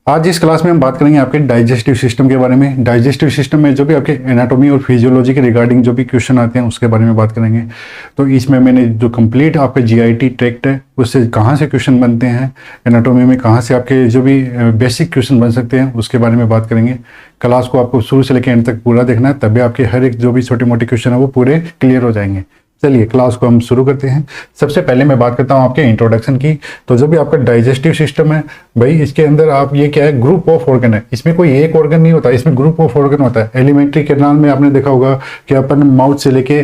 आज इस क्लास में हम बात करेंगे आपके डाइजेस्टिव सिस्टम के बारे में। डाइजेस्टिव सिस्टम में जो भी आपके एनाटॉमी और फिजियोलॉजी के रिगार्डिंग जो भी क्वेश्चन आते हैं उसके बारे में बात करेंगे। तो इसमें मैंने जो कंप्लीट आपके जीआईटी ट्रैक्ट है उससे कहाँ से क्वेश्चन बनते हैं, एनाटॉमी में कहाँ से आपके जो भी बेसिक क्वेश्चन बन सकते हैं उसके बारे में बात करेंगे। क्लास को आपको शुरू से लेकर एंड तक पूरा देखना है, तभी आपके हर एक जो भी छोटे मोटे क्वेश्चन है वो पूरे क्लियर हो जाएंगे। चलिए क्लास को हम शुरू करते हैं। सबसे पहले मैं बात करता हूँ आपके इंट्रोडक्शन की। तो जो भी आपका डाइजेस्टिव सिस्टम है भाई, इसके अंदर आप ये क्या है, ग्रुप ऑफ ऑर्गन है। इसमें कोई एक ऑर्गन नहीं होता, इसमें ग्रुप ऑफ ऑर्गन होता है। एलिमेंट्री कैनाल में आपने देखा होगा कि अपन माउथ से लेके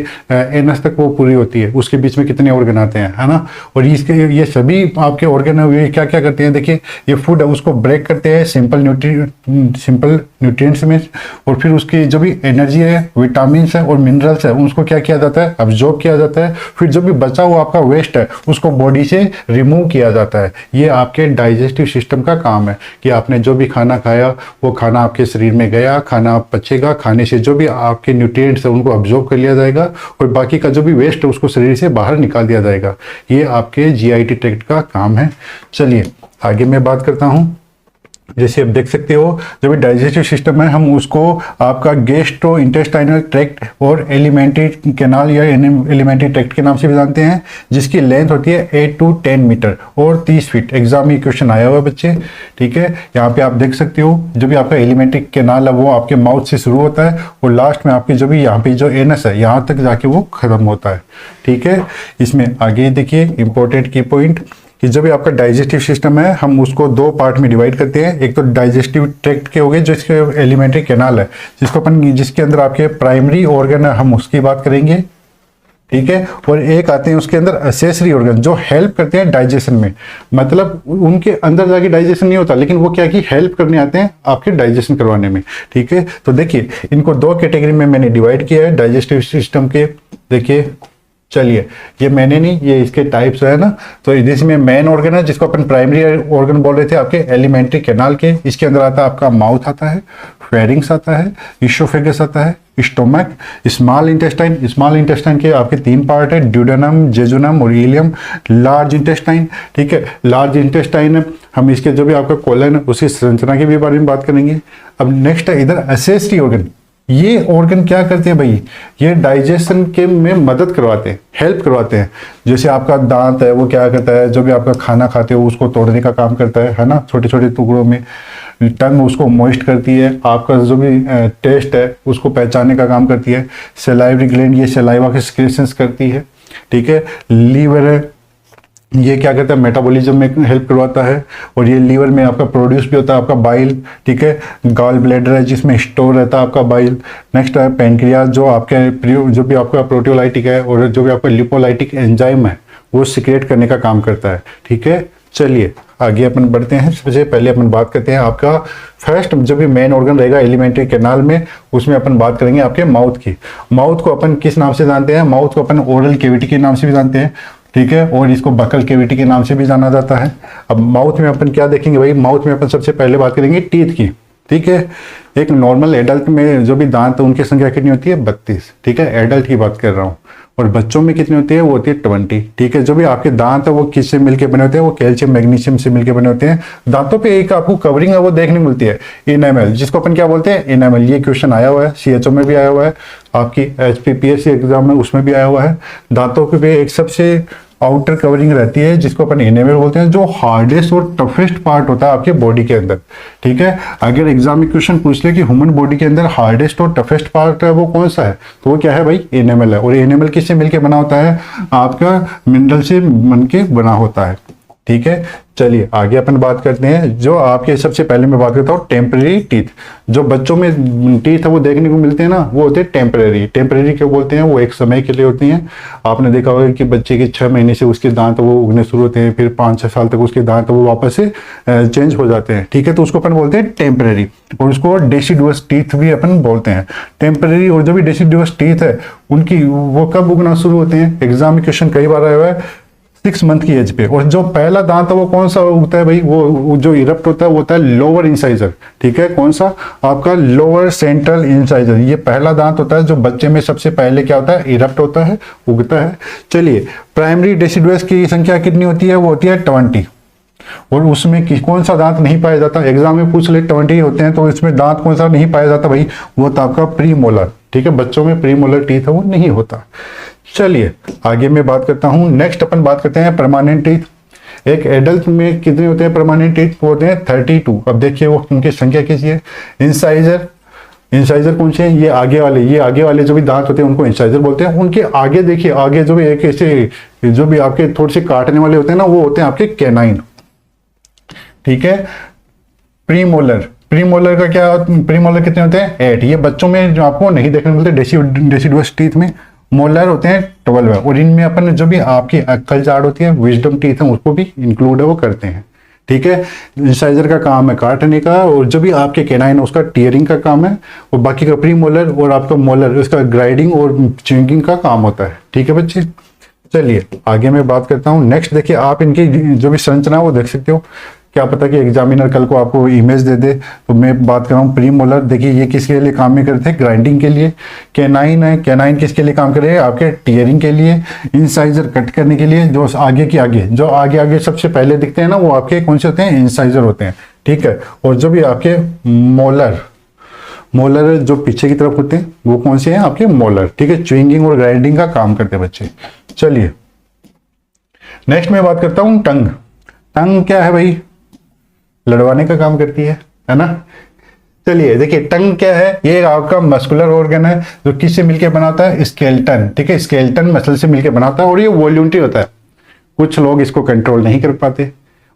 एनस तक वो पूरी होती है, उसके बीच में कितने ऑर्गन आते हैं, है ना। और इसके ये सभी आपके ऑर्गन है, ये क्या क्या करते हैं, देखिए ये फूड है उसको ब्रेक करते हैं सिंपल न्यूट्रिएंट्स में, और फिर उसकी जो भी एनर्जी है, विटामिन है और मिनरल्स है उसको क्या किया जाता है, अब्जॉर्ब किया जाता है। फिर जो भी बचा हुआ आपका वेस्ट है उसको बॉडी से रिमूव किया जाता है। ये आपके डाइजेस्टिव सिस्टम का काम है कि आपने जो भी खाना खाया वो खाना आपके शरीर में गया, खाना पचेगा, खाने से जो भी आपके न्यूट्रिएंट्स है उनको अब्जॉर्ब कर लिया जाएगा और बाकी का जो भी वेस्ट है उसको शरीर से बाहर निकाल दिया जाएगा। ये आपके जीआईटी ट्रैक्ट का काम है। चलिए आगे मैं बात करता हूँ। जैसे आप देख सकते हो जो भी डाइजेस्टिव सिस्टम है हम उसको आपका गैस्ट्रो इंटेस्टाइनल ट्रैक्ट और एलिमेंट्री कैनाल या एलिमेंट्री ट्रैक्ट के नाम से भी जानते हैं, जिसकी लेंथ होती है 8 to 10 मीटर और 30 फीट। एग्जाम में क्वेश्चन आया हुआ है बच्चे, ठीक है। यहाँ पे आप देख सकते हो जो भी आपका एलिमेंट्री कैनाल है वो आपके माउथ से शुरू होता है और लास्ट में आपकी जो भी यहाँ पे जो एनस है यहाँ तक जाके वो खत्म होता है, ठीक है। इसमें आगे देखिए इंपॉर्टेंट की पॉइंट कि जब भी आपका डाइजेस्टिव सिस्टम है हम उसको दो पार्ट में डिवाइड करते हैं। एक तो डाइजेस्टिव ट्रैक्ट के हो गए जो इसके एलिमेंट्री कैनाल है, जिसके अंदर आपके प्राइमरी ऑर्गन है हम उसकी बात करेंगे, ठीक है। और एक आते हैं उसके अंदर एक्सेसरी ऑर्गन जो हेल्प करते हैं डाइजेशन में, मतलब उनके अंदर जाके डाइजेशन नहीं होता लेकिन वो क्या की हेल्प करने आते हैं आपके डाइजेशन करवाने में, ठीक है। तो देखिए इनको दो कैटेगरी में मैंने डिवाइड किया है डाइजेस्टिव सिस्टम के। देखिए चलिए ये मैंने नहीं, ये इसके टाइप्स है ना। तो इसमें मेन ऑर्गन है जिसको अपन प्राइमरी ऑर्गन बोल रहे थे आपके एलिमेंट्री कैनाल के। इसके अंदर आता है आपका माउथ आता है, फेरिंग्स आता है, इसोफेगस आता है, stomach, small intestine. Small intestine के आपके तीन पार्ट है, ड्यूडेनम, जेजुनम और इलियम। लार्ज इंटेस्टाइन, ठीक है। लार्ज इंटेस्टाइन हम इसके जो भी आपका कोलन है उसकी संरचना के भी बारे में बात करेंगे। अब नेक्स्ट है इधर एक्सेसरी ऑर्गन। ये ऑर्गन क्या करते हैं भाई, ये डाइजेशन के में मदद करवाते हैं, हेल्प करवाते हैं। जैसे आपका दांत है वो क्या करता है, जो भी आपका खाना खाते हो उसको तोड़ने का काम करता है ना, छोटे छोटे टुकड़ों में। टंग उसको मॉइस्ट करती है, आपका जो भी टेस्ट है उसको पहचानने का काम करती है। सलाइवरी ग्लैंड ये सलाइवा के सिक्रेशंस करती है, ठीक है। लीवर है ये क्या करता है, मेटाबॉलिज्म में हेल्प करवाता है और ये लीवर में आपका प्रोड्यूस भी होता है आपका बाइल, ठीक है। गॉल ब्लैडर है जिसमें स्टोर रहता है आपका बाइल। नेक्स्ट है पेनक्रियाज जो आपके जो भी आपका प्रोटियोलाइटिक है और जो भी आपका लिपोलाइटिक एंजाइम है वो सिक्रेट करने का काम करता है, ठीक है। चलिए आगे अपन बढ़ते हैं। सबसे पहले अपन बात करते हैं आपका फर्स्ट जो भी मेन ऑर्गन रहेगा एलिमेंट्री कैनाल में, उसमें अपन बात करेंगे आपके माउथ की। माउथ को अपन किस नाम से जानते हैं, माउथ को अपन ओरल कैविटी के नाम से भी जानते हैं, ठीक है। और इसको बकल कैविटी के नाम से भी जाना जाता है। अब माउथ में अपन क्या देखेंगे भाई, माउथ में अपन सबसे पहले बात करेंगे टीथ की, ठीक है। एक नॉर्मल एडल्ट में जो भी दांत है उनकी संख्या कितनी होती है, 32, ठीक है। एडल्ट की बात कर रहा हूँ। और बच्चों में कितनी होती है, वो होती है 20, ठीक है। जो भी आपके दांत है वो किससे मिलके बने होते हैं, वो कैल्शियम मैग्नीशियम से मिलके बने होते हैं। दांतों पे एक आपको कवरिंग है वो देखने मिलती है, इनेमल, जिसको अपन क्या बोलते हैं, इनेमल। ये क्वेश्चन आया हुआ है सीएचओ में भी आया हुआ है, आपकी HPPSC एग्जाम में उसमें भी आया हुआ है। दांतों के पे एक सबसे आउटर कवरिंग रहती है जिसको अपन इनेमल बोलते हैं, जो हार्डेस्ट और टफेस्ट पार्ट होता है आपके बॉडी के अंदर, ठीक है। अगर एग्जाम में क्वेश्चन पूछ ले कि ह्यूमन बॉडी के अंदर हार्डेस्ट और टफेस्ट पार्ट है वो कौन सा है, तो वो क्या है भाई, इनेमल है। और इनेमल किससे मिलके बना होता है, आपका मिनरल से बनके बना होता है, ठीक है। चलिए आगे अपन बात करते हैं। जो आपके सबसे पहले मैं बात करता हूँ टेम्परेरी टीथ। जो बच्चों में टीथ है वो देखने को मिलते हैं ना, वो होते हैं टेम्परेरी। टेम्परेरी क्यों बोलते हैं, वो एक समय के लिए होती हैं। आपने देखा होगा कि बच्चे के 6 महीने से उसके दांत वो उगने शुरू होते हैं, फिर 5-6 साल तक उसके दांत वो वापस से चेंज हो जाते हैं, ठीक है। तो उसको अपन बोलते हैं टेम्परेरी। और उसको डेसिडुअस टीथ भी अपन बोलते हैं। टेम्परेरी और जो भी डेसिडुअस टीथ है उनकी वो कब उगना शुरू होते हैं, एग्जाम में क्वेश्चन कई बार आया हुआ है 6 मंथ की एज पे। और जो पहला दांत है वो कौन सा उगता है भाई, वो जो इरप्ट होता है वो होता है लोअर इंसाइजर, ठीक है। कौन सा, आपका लोअर सेंट्रल इंसाइजर। ये पहला दांत होता है जो बच्चे में सबसे पहले क्या होता है, इरप्ट होता है, उगता है। चलिए प्राइमरी डेसिडुअस की संख्या कितनी होती है, वो होती है 20। और उसमें कौन सा दांत नहीं पाया जाता, एग्जाम में पूछ ले 20 होते हैं तो इसमें दांत कौन सा नहीं पाया जाता भाई, वो था आपका प्री मोलर। ठीक है, बच्चों में प्री मोलर टीथ है वो नहीं होता। चलिए आगे मैं बात करता हूँ। नेक्स्ट अपन बात करते हैं परमानेंट टीथ। एक एडल्ट में कितने होते हैं परमानेंट टीथ? वो होते हैं 32। अब देखिए वो उनकी संख्या कैसी है। इंसाइजर, इंसाइजर कौन से हैं? ये आगे वाले जो भी दांत होते हैं उनको इंसाइजर बोलते हैं। उनके आगे देखिए, आगे जो भी एक ऐसे जो भी आपके थोड़े से काटने वाले होते हैं ना, वो होते हैं आपके कैनाइन। ठीक है, प्रीमोलर, प्रीमोलर का क्या, प्रीमोलर कितने होते हैं? 8। ये बच्चों में जो आपको नहीं देखने मिलते डेसिडुअस टीथ में मोलर होते हैं 12 और इनमें अपन जो भी आपकी अक्कल जाड़ होती है, विजडम टीथ है, उसको भी इंक्लूड है वो करते हैं। ठीक है, इंसाइजर का काम है काटने का और जो भी आपके कैनाइन उसका टीयरिंग का काम है, और बाकी का प्री मोलर और आपका मोलर उसका ग्राइडिंग और च्युइंगिंग का काम होता है। ठीक है बच्चे, चलिए आगे मैं बात करता हूँ। नेक्स्ट देखिए, आप इनकी जो भी संरचना वो देख सकते हो। क्या पता कि एग्जामिनर कल को आपको इमेज दे दे। तो मैं बात कर रहा हूँ प्री मोलर। देखिए ये किसके लिए काम में करते हैं? ग्राइंडिंग के लिए। कैनाइन है, कैनाइन किसके लिए काम करेगा? आपके टीयरिंग के लिए। इंसाइजर कट करने के लिए। जो आगे की आगे जो आगे सबसे पहले दिखते हैं ना, वो आपके कौन से होते हैं? इंसाइजर होते हैं। ठीक है, और जो भी आपके मोलर, मोलर जो पीछे की तरफ होते हैं वो कौन से हैं? आपके मोलर। ठीक है, च्युइंगिंग और ग्राइंडिंग का काम करते हैं बच्चे। चलिए नेक्स्ट मैं बात करता हूँ टंग। टंग क्या है भाई? लड़वाने का काम करती है ना। चलिए देखिए, टंग क्या है? ये आपका मस्कुलर ऑर्गन है जो किससे मिलके बनाता है? स्केलेटन। ठीक है, स्केलेटन मसल से मिलके बनाता है और ये वॉल्यूंटरी होता है। कुछ लोग इसको कंट्रोल नहीं कर पाते।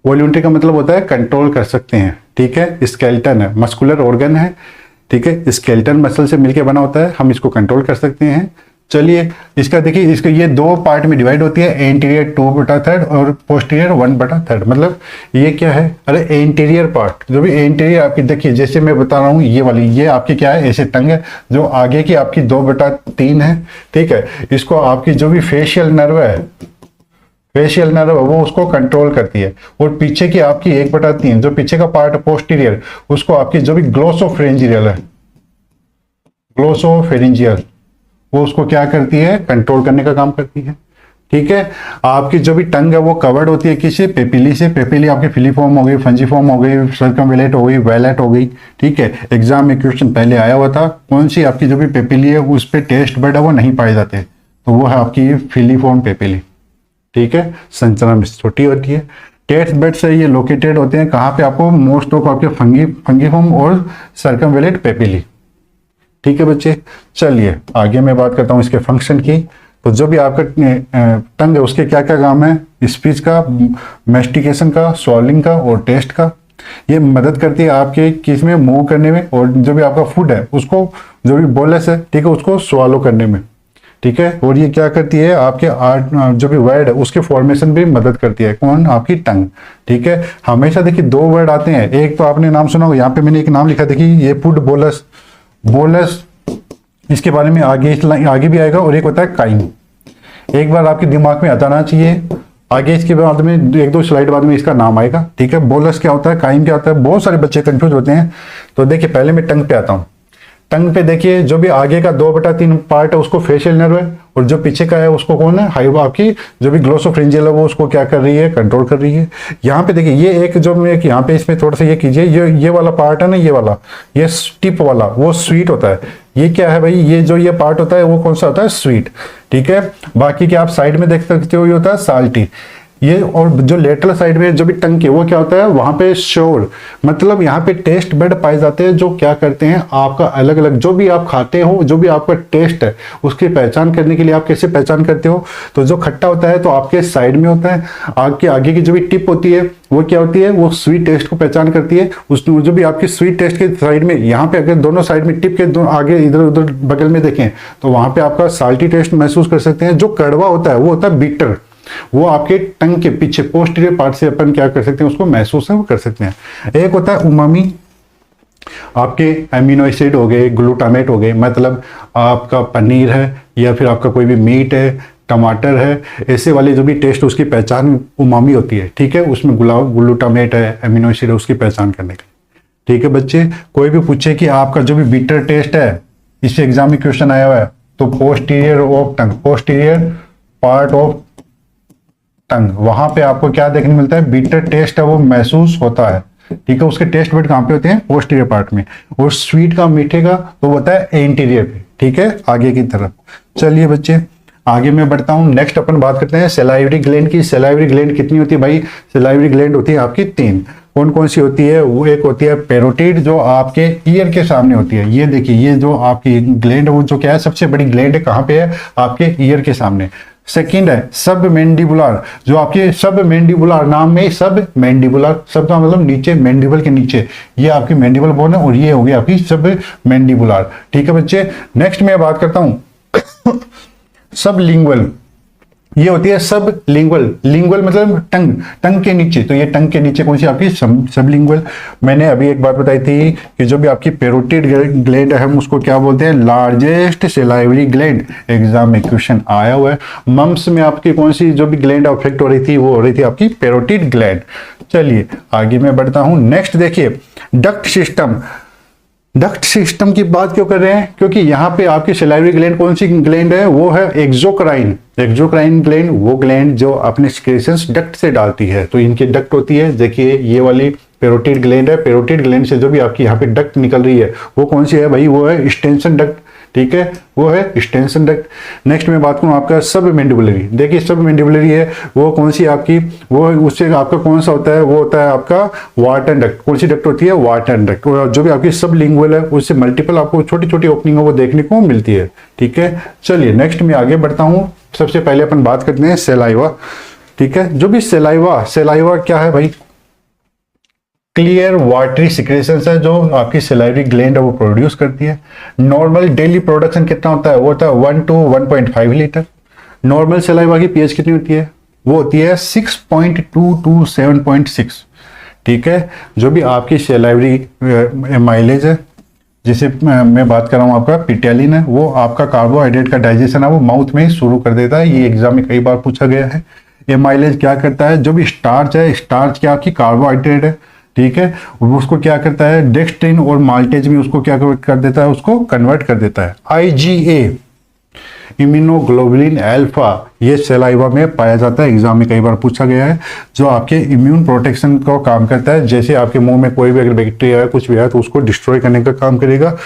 वॉल्यूंटरी का मतलब होता है कंट्रोल कर सकते हैं। ठीक है, स्केलेटन है, मस्कुलर ऑर्गन है। ठीक है, स्केलेटन मसल से मिलके बना होता है, हम इसको कंट्रोल कर सकते हैं। चलिए इसका देखिए, इसका ये 2 पार्ट में डिवाइड होती है, एंटीरियर 2/3 और पोस्टीरियर 1/3। मतलब ये क्या है? अरे एंटीरियर पार्ट, जो भी एंटीरियर आपकी देखिए, जैसे मैं बता रहा हूँ ये वाली, ये आपकी क्या है? ऐसे टंग है जो आगे की आपकी 2/3 है। ठीक है, इसको आपकी जो भी फेशियल नर्व है, फेशियल नर्व वो उसको कंट्रोल करती है। और पीछे की आपकी 1/3 जो पीछे का पार्ट पोस्टीरियर, उसको आपकी जो भी ग्लोसोफेरिंजियल है, ग्लोसोफेरिंजियल, वो उसको क्या करती है? कंट्रोल करने का काम करती है। ठीक है, आपकी जो भी टंग है वो कवर्ड होती है किससे? पेपिली से। पेपिली आपकी फिलीफॉर्म हो गई, फंजीफॉर्म हो गई, सर्कमवेलेट हो गई, वेलेट हो गई। ठीक है, एग्जाम में क्वेश्चन पहले आया हुआ था, कौन सी आपकी जो भी पेपिली है उस पर टेस्ट बर्ड है वो नहीं पाए जाते, तो वो है आपकी फिलीफॉर्म पेपिली। ठीक है, संरचना में छोटी होती है। टेस्ट बेड से ये लोकेटेड होते हैं कहाँ पे? आपको मोस्ट ऑफ आपके फंगीफॉर्म और सर्कमवेलेट पेपिली। ठीक है बच्चे, चलिए आगे मैं बात करता हूँ इसके फंक्शन की। तो जो भी आपका टंग है उसके क्या क्या काम है? स्पीच का, मेस्टिकेशन का, स्वॉलिंग का और टेस्ट का। ये मदद करती है आपके किस में? मूव करने में, और जो भी आपका फूड है उसको, जो भी बोलस है, ठीक है, उसको स्वॉलो करने में। ठीक है, और ये क्या करती है? आपके जो भी वर्ड है उसके फॉर्मेशन भी मदद करती है। कौन? आपकी टंग। ठीक है, हमेशा देखिए 2 वर्ड आते हैं। एक तो आपने नाम सुना होगा, यहाँ पे मैंने एक नाम लिखा, देखिए ये फूड बोलस, बोलस, इसके बारे में आगे भी आएगा। और एक होता है काइम। एक बार आपके दिमाग में आना चाहिए, आगे इसके बाद में 1-2 स्लाइड बाद में इसका नाम आएगा। ठीक है, बोलस क्या होता है, काइम क्या होता है, बहुत सारे बच्चे कंफ्यूज होते हैं। तो देखिए पहले मैं टंग पे आता हूँ। टंग पे देखिए, जो भी आगे का 2/3 पार्ट है उसको फेशियल नर्व है, और जो पीछे का है उसको कौन है? हाइवा, आपकी जो भी ग्लोसोफ्रिंजियल है वो उसको क्या कर रही है? कंट्रोल कर रही है। यहाँ पे देखिए, ये एक जो मैं यहाँ पे इसमें थोड़ा सा ये कीजिए, ये वाला पार्ट है ना, ये वाला, ये टिप वाला, वो स्वीट होता है। ये क्या है भाई? ये जो ये पार्ट होता है वो कौन सा होता है? स्वीट। ठीक है, बाकी के आप साइड में देख सकते हो, ये होता है साल्टी। ये और जो लेटरल साइड में जो भी टंग के, वो क्या होता है? वहां पे श्योर, मतलब यहाँ पे टेस्ट बर्ड पाए जाते हैं जो क्या करते हैं? आपका अलग अलग जो भी आप खाते हो, जो भी आपका टेस्ट है उसकी पहचान करने के लिए आप कैसे पहचान करते हो? तो जो खट्टा होता है तो आपके साइड में होता है, आपके आगे की जो भी टिप होती है वो क्या होती है? वो स्वीट टेस्ट को पहचान करती है। उस जो भी आपकी स्वीट टेस्ट के साइड में, यहाँ पे अगर दोनों साइड में टिप के आगे इधर उधर बगल में देखें तो वहां पे आपका साल्टी टेस्ट महसूस कर सकते हैं। जो कड़वा होता है वो होता है बीटर, वो आपके टंग के पीछे पोस्टीरियर पार्ट से अपन क्या कर सकते हैं? उसको महसूस है वो कर सकते हैं। एक होता है उमामी, आपके अमीनो एसिड हो गए, ग्लूटामेट हो गए, मतलब आपका पनीर है या फिर आपका कोई भी मीट है, टमाटर है, ऐसे वाले जो भी टेस्ट उसकी पहचान उमामी होती है। ठीक है, उसमें ग्लूटामेट है, अमीनो एसिड है, उसकी पहचान करने के लिए। ठीक है बच्चे, कोई भी पूछे कि आपका जो भी बीटर टेस्ट है, इससे एग्जाम में क्वेश्चन आया हुआ है, तो posterior of tongue, posterior part of tongue, वहां पे आपको क्या देखने मिलता है, बीटर टेस्ट है वो महसूस होता है, ठीक है। उसके टेस्ट बड कहाँ पे होते हैं, पोस्टीरियर पार्ट में, और स्वीट का मीठे का तो होता है एंटीरियर पे, ठीक है, आगे की तरफ। चलिए बच्चे आगे मैं बढ़ता हूं, नेक्स्ट अपन बात करते हैं सलाइवरी ग्लैंड की। सलाइवरी ग्लैंड कितनी होती है भाई, सलाइवरी ग्लैंड होती है आपकी 3। कौन कौन सी होती है, वो एक होती है पैरोटिड जो आपके ईयर के सामने होती है, ये देखिए ये जो आपकी ग्लैंड है वो जो क्या है, सबसे बड़ी ग्लैंड है, कहाँ पे है, आपके ईयर के सामने। सेकंड है सब मैंडिबुलर, जो आपके सब मैंडिबुलर, नाम में सब मैंडिबुलर, सब का मतलब नीचे, मैंडिबल के नीचे, ये आपकी मैंडिबल बोन है, और ये होगी आपकी सब मैंडिबुलर, ठीक है बच्चे। नेक्स्ट मैं बात करता हूं सब लिंगुअल, ये होती है सब लिंगुअल, लिंगुअल मतलब टंग, टंग के नीचे, तो ये टंग के नीचे कौन सी आपकी सब लिंगुअल। मैंने अभी एक बात बताई थी कि जो भी आपकी पेरोटिड ग्लैंड है हम उसको क्या बोलते हैं, लार्जेस्ट सलाइवरी ग्लैंड, एग्जाम में क्वेश्चन आया हुआ है। मम्स में आपकी कौन सी जो भी ग्लैंड अफेक्ट हो रही थी वो हो रही थी आपकी पेरोटिड ग्लैंड। चलिए आगे मैं बढ़ता हूं, नेक्स्ट देखिए डक्ट सिस्टम। डक्ट सिस्टम की बात क्यों कर रहे हैं, क्योंकि यहाँ पे आपकी सलाइवरी ग्लैंड कौन सी ग्लैंड है, वो है एक्सोक्राइन। एक्सोक्राइन ग्लैंड वो ग्लैंड जो अपने सिक्रेशंस डक्ट से डालती है, तो इनकी डक्ट होती है, देखिए ये वाली पेरोटिड ग्लैंड है, पेरोटिड ग्लैंड से जो भी आपकी यहाँ पे डक्ट निकल रही है वो कौन सी है भाई, वो है एक्सटेंशन डक्ट, ठीक है, वो है एक्सटेंशन डक्ट। नेक्स्ट मैं बात करूं आपका सब मैंडिबुलरी, देखिए सब मैंडिबुलरी है वो कौन सी आपकी, वो उससे आपका कौन सा होता है, वो होता है आपका वार्टन डक्ट। कौन सी डक्ट होती है, वार्टन डक्ट। और जो भी आपकी सब लिंगुअल है उससे मल्टीपल आपको छोटी छोटी ओपनिंग है वो देखने को मिलती है, ठीक है। चलिए नेक्स्ट मैं आगे बढ़ता हूँ, सबसे पहले अपन बात करते हैं सलाइवा, ठीक है। जो भी सलाइवा, सलाइवा क्या है भाई, क्लियर वाटरी सिक्रेशंस है जो आपकी सलाइवरी ग्लैंड है वो प्रोड्यूस करती है। नॉर्मल डेली प्रोडक्शन कितना होता है, वो होता है 1 to 1.5 लीटर। नॉर्मल सलाइवा की पीएच कितनी होती है, वो होती है 6.2 to 7.6, ठीक है। जो भी आपकी सलाइवरी माइलेज है, जिसे मैं बात कर रहा हूँ आपका पिटेलिन है, वो आपका कार्बोहाइड्रेट का डाइजेशन है वो माउथ में ही शुरू कर देता है, ये एग्जाम में कई बार पूछा गया है। ये माइलेज क्या करता है, जो भी स्टार्च है, स्टार्च क्या आपकी कार्बोहाइड्रेट है, ठीक है, उसको क्या करता है डेक्सट्रिन और माल्टेज में उसको क्या कर देता है, उसको कन्वर्ट कर देता है। IgA इम्यूनोग्लोबुलिन अल्फा ये सलाइवा में पाया जाता है, एग्जाम में कई बार पूछा गया है, जो आपके इम्यून प्रोटेक्शन का काम करता है। जैसे आपके मुंह में कोई भी अगर बैक्टीरिया है कुछ भी है तो उसको डिस्ट्रॉय करने का काम करेगा।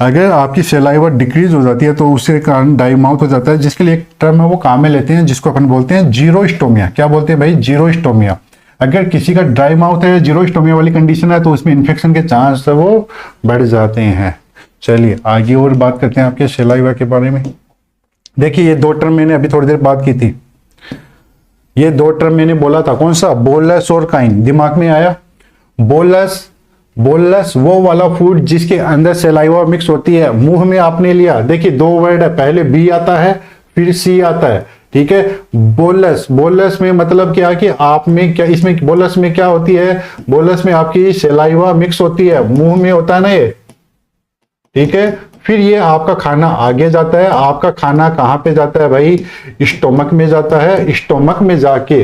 अगर आपकी सलाइवा डिक्रीज हो जाती है तो उसके कारण ड्राई माउथ हो जाता है, जिसके लिए एक टर्म है वो काम में लेते हैं जिसको अपन बोलते हैं जीरोस्टोमिया। क्या बोलते हैं भाई, जीरोस्टोमिया। अगर किसी का ड्राई माउथ है, जीरोस्टोमिया वाली कंडीशन है, तो उसमें इन्फेक्शन के चांस है वो बढ़ जाते हैं। चलिए आगे और बात करते हैं आपके सलाइवा के बारे में। देखिए ये दो टर्म मैंने अभी थोड़ी देर बात की थी, ये दो टर्म मैंने बोला था, कौन सा, बोलस और काइन, दिमाग में आया। बोलस, बोलस वो वाला फूड जिसके अंदर सलाइवा मिक्स होती है, मुंह में आपने लिया, देखिए दो वर्ड है, पहले बी आता है फिर सी आता है, ठीक है। बोलस, बोलस में मतलब क्या कि आप में क्या, इसमें बोलस में क्या होती है, बोलस में आपकी सलाइवा मिक्स होती है, मुंह में होता है ना ये, ठीक है। फिर ये आपका खाना आगे जाता है, आपका खाना कहां पे जाता है भाई, स्टोमक में जाता है। स्टोमक में जाके,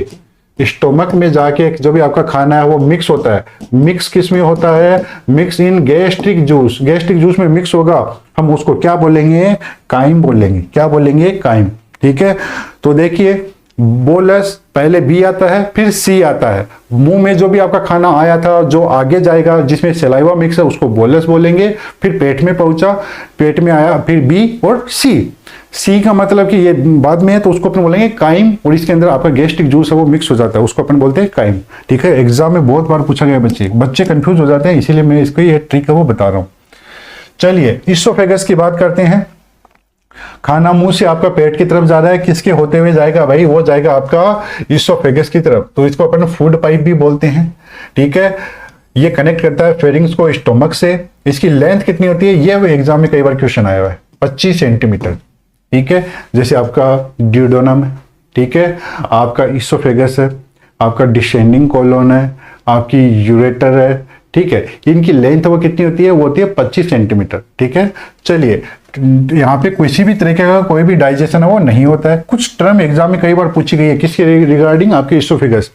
स्टोमक में जाके जो भी आपका खाना है वो मिक्स होता है। मिक्स किस में होता है, mix in gastric juice, gastric juice में मिक्स होगा, हम उसको क्या बोलेंगे, काइम बोलेंगे। क्या बोलेंगे, काइम, ठीक है। तो देखिए बोलस पहले बी आता है फिर सी आता है, मुंह में जो भी आपका खाना आया था जो आगे जाएगा जिसमें सलाइवा मिक्स है उसको बोलस बोलेंगे, फिर पेट में पहुंचा, पेट में आया, फिर बी और सी। सी का मतलब कि ये बाद में है तो उसको अपन बोलेंगे काइम, और इसके अंदर आपका गैस्ट्रिक जूस है वो मिक्स हो जाता है, उसको अपन बोलते हैं काइम, ठीक है। एग्जाम में बहुत बार पूछा गया, बच्चे कंफ्यूज हो जाते हैं, इसीलिए मैं इसको ये ट्रिक है वो बता रहा हूं। चलिए इसोफेगस की बात करते हैं। खाना मुंह से आपका पेट की तरफ जा रहा है, किसके होते हुए जाएगा भाई, वो जाएगा आपका इसोफेगस की तरफ, तो इसको अपन फूड पाइप भी बोलते हैं, ठीक है। ये कनेक्ट करता है फेरिंग्स को स्टोमक से। इसकी लेंथ कितनी होती है, ये एग्जाम में कई बार क्वेश्चन आया हुआ है, 25 सेंटीमीटर, ठीक है। जैसे आपका ड्यूडोनम है, ठीक है, आपका इसोफेगस है, आपका डिसेंडिंग कोलोन है, आपकी यूरेटर है, ठीक है। इनकी लेंथ वो कितनी होती है, वो होती है 25 सेंटीमीटर, ठीक है। चलिए यहाँ पे किसी भी तरीके का कोई भी डाइजेशन है वो नहीं होता है। कुछ टर्म एग्जाम में कई बार पूछी गई है किसके रिगार्डिंग, आपके इसोफेगस।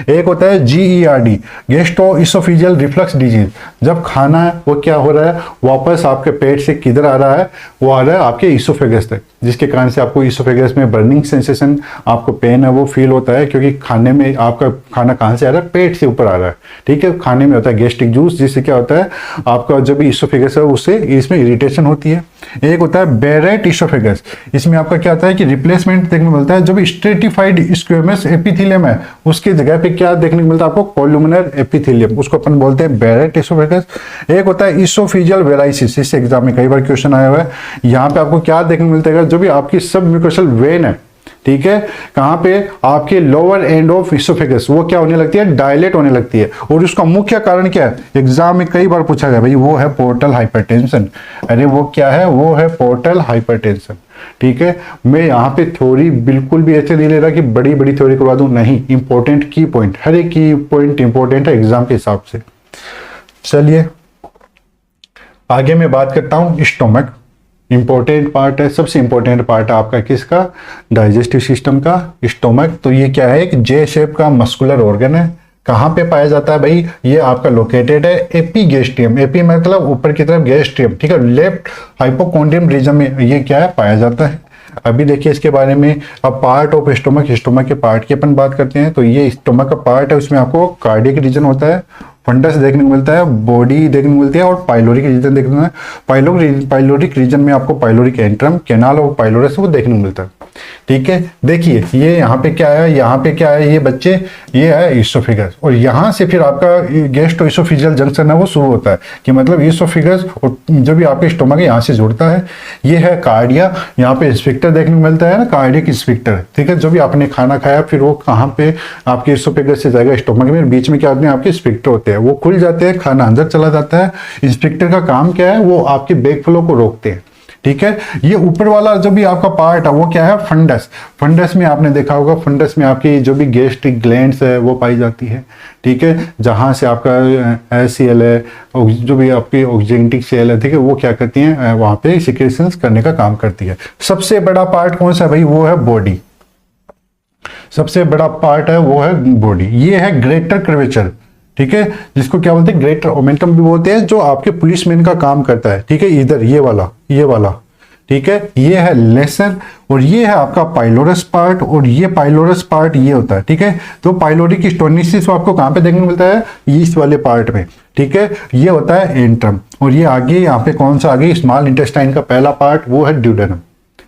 एक होता है GERD, gastro oesophageal reflux disease. जब खाना है वो क्या हो रहा है, वापस आपके पेट से किधर आ रहा है, वो आ रहा है आपके इसोफेगस तक, जिसके कारण से आपको इसोफेगस में बर्निंग सेंसेशन, आपको पेन है वो फील होता है, क्योंकि खाने में आपका खाना कहाँ से आ रहा है, पेट से ऊपर आ रहा है। ठीक है, खाने में होता है गैस्ट्रिक जूस, जिससे क्या होता है आपका जो भी इसोफेगस है उससे इसमें इरिटेशन होती है। एक होता है बेरेट इसोफेगस, इसमें आपका क्या होता है कि रिप्लेसमेंट देखने को मिलता है। जो भी स्ट्रेटिफाइड स्क्वेमस एपिथेलियम है उसकी जगह पे क्या देखने को मिलता है आपको, कोलुमिनर एपिथेलियम, उसको अपन बोलते हैं बेरेट इसोफेगस। एक होता है इसोफिजियल वेराइसिस, इस एग्जाम में कई बार क्वेश्चन आया हुआ है। यहाँ पे आपको क्या देखने को मिलता है, जो भी आपकी सब म्यूकोसल वेन है, ठीक है, कहां पे, आपके लोअर एंड ऑफ इसोफेगस, वो क्या होने लगती है, डायलेट होने लगती है। और उसका मुख्य कारण क्या है, एग्जाम में कई बार पूछा गया भाई, वो है पोर्टल हाइपरटेंशन। अरे वो क्या है, वो है पोर्टल हाइपरटेंशन। ठीक है, मैं यहाँ पे थ्योरी बिल्कुल भी ऐसे नहीं ले रहा कि बड़ी बड़ी थ्योरी करवा दूं, नहीं, इंपॉर्टेंट की पॉइंट, हर एक की पॉइंट इंपॉर्टेंट है एग्जाम के हिसाब से। चलिए आगे मैं बात करता हूं स्टोमक। इंपॉर्टेंट पार्ट है, सबसे इंपॉर्टेंट पार्ट है आपका किसका, डाइजेस्टिव सिस्टम का, स्टोमक। तो ये क्या है, एक जे शेप का मस्कुलर ऑर्गन है। कहाँ पे पाया जाता है भाई, ये आपका लोकेटेड है एपीगेस्ट्रियम, एपी मतलब ऊपर की तरफ, गेस्ट्रियम, ठीक है, लेफ्ट हाइपोकॉन्ड्रियम रीजन में ये क्या है, पाया जाता है। अभी देखिए इसके बारे में, अब पार्ट ऑफ स्टोमक, स्टोमक के पार्ट की अपन बात करते हैं। तो ये स्टोमक का पार्ट है, उसमें आपको कार्डियक रीजन होता है, फंडस देखने को मिलता है, बॉडी देखने को मिलती है, और पाइलोरिक रीजन देखने को मिलता है। पाइलोरिक रीजन में आपको पाइलोरिक एंट्रम, कैनाल और पाइलोरस वो देखने को मिलता है। ठीक है, देखिए ये यहाँ पे क्या है, यहाँ पे क्या है, ये बच्चे, ये है इसोफिगस, और यहाँ से फिर आपका गैस्ट्रो इसोफिजियल जंक्शन है वो शुरू होता है, कि मतलब इसोफिगस और जो भी आपके स्टोमक है यहाँ से जुड़ता है। ये है कार्डिया, यहाँ पे स्फिक्टर देखने को मिलता है ना, कार्डियक स्फिक्टर। ठीक है, जो भी आपने खाना खाया फिर वो कहाँ पे आपके इसोफिगस से जाएगा स्टोमक में, बीच में क्या होते हैं आपके स्फिक्टर होते हैं, वो खुल जाते हैं, खाना अंदर चला जाता है। स्फिक्टर का काम क्या है, वो आपके बैक फ्लो को रोकते हैं। ठीक है, ये ऊपर वाला जो भी आपका पार्ट है वो क्या है, फंडस। फंडस में आपने देखा होगा, फंडस में आपकी जो भी गैस्ट्रिक ग्लैंड्स है वो पाई जाती है। ठीक है, जहां से आपका HCl है, जो भी आपकी ऑक्जेंटिक सेल है, ठीक है, वो क्या करती हैं, वहां पे सिक्रेशंस करने का काम करती है। सबसे बड़ा पार्ट कौन सा है भाई, वो है बॉडी। सबसे बड़ा पार्ट है वो है बॉडी। ये है ग्रेटर कर्वेचर, ठीक है, जिसको क्या बोलते हैं, ग्रेटर ओमेंटम भी बोलते हैं, जो आपके पुलिसमैन का काम करता है। ठीक है, इधर ये वाला, ठीक है, ये है लेसर, और ये है आपका पाइलोरस पार्ट, और ये पाइलोरस पार्ट ये होता है। ठीक है, तो पाइलोरिक स्टोनिसिस आपको कहाँ पे देखने को मिलता है, इस वाले पार्ट में। ठीक है, ये होता है एंट्रम, और ये आगे यहाँ पे कौन सा आगे, स्मॉल इंटेस्टाइन का पहला पार्ट वो है ड्यूडेनम।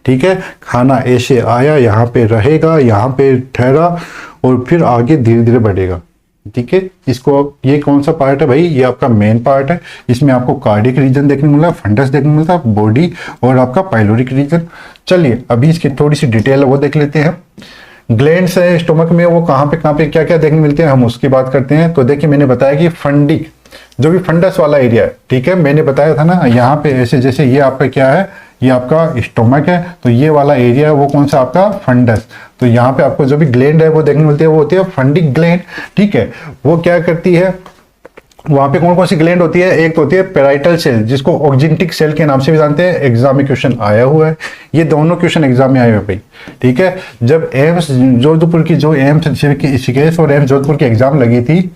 ठीक है, खाना ऐसे आया, यहाँ पे रहेगा, यहाँ पे ठहरा, और फिर आगे धीरे धीरे बढ़ेगा। ठीक है, इसको ये कौन सा पार्ट है भाई, ये आपका मेन पार्ट है। इसमें आपको कार्डियक रीजन देखने को मिला, फंडस देखने को मिलता है, बॉडी और आपका पाइलोरिक रीजन। चलिए अभी इसकी थोड़ी सी डिटेल है वो देख लेते हैं। ग्लैंड्स है स्टोमक में, वो कहाँ पे क्या क्या देखने मिलते हैं, हम उसकी बात करते हैं। तो देखिए मैंने बताया कि फंडिक, जो भी फंडस वाला एरिया है, ठीक है, मैंने बताया था ना, यहाँ पे ऐसे जैसे ये आपका क्या है, ये आपका स्टोमक है, तो ये वाला एरिया है वो कौन सा आपका, फंडस। तो यहाँ पे आपको जो भी ग्लैंड है वो देखने मिलती है, वो होती है फंडिक ग्लैंड। ठीक है, वो क्या करती है, वहां पे कौन कौन सी ग्लैंड होती है, एक तो होती है पेराइटल सेल, जिसको ऑक्जेंटिक सेल के नाम से भी जानते हैं, एग्जाम में क्वेश्चन आया हुआ है। ये दोनों क्वेश्चन एग्जाम में आए हुए भाई। ठीक है, जब एम्स जोधपुर की, जो एम्स ऋषिकेश और एम्स जोधपुर की एग्जाम लगी थी,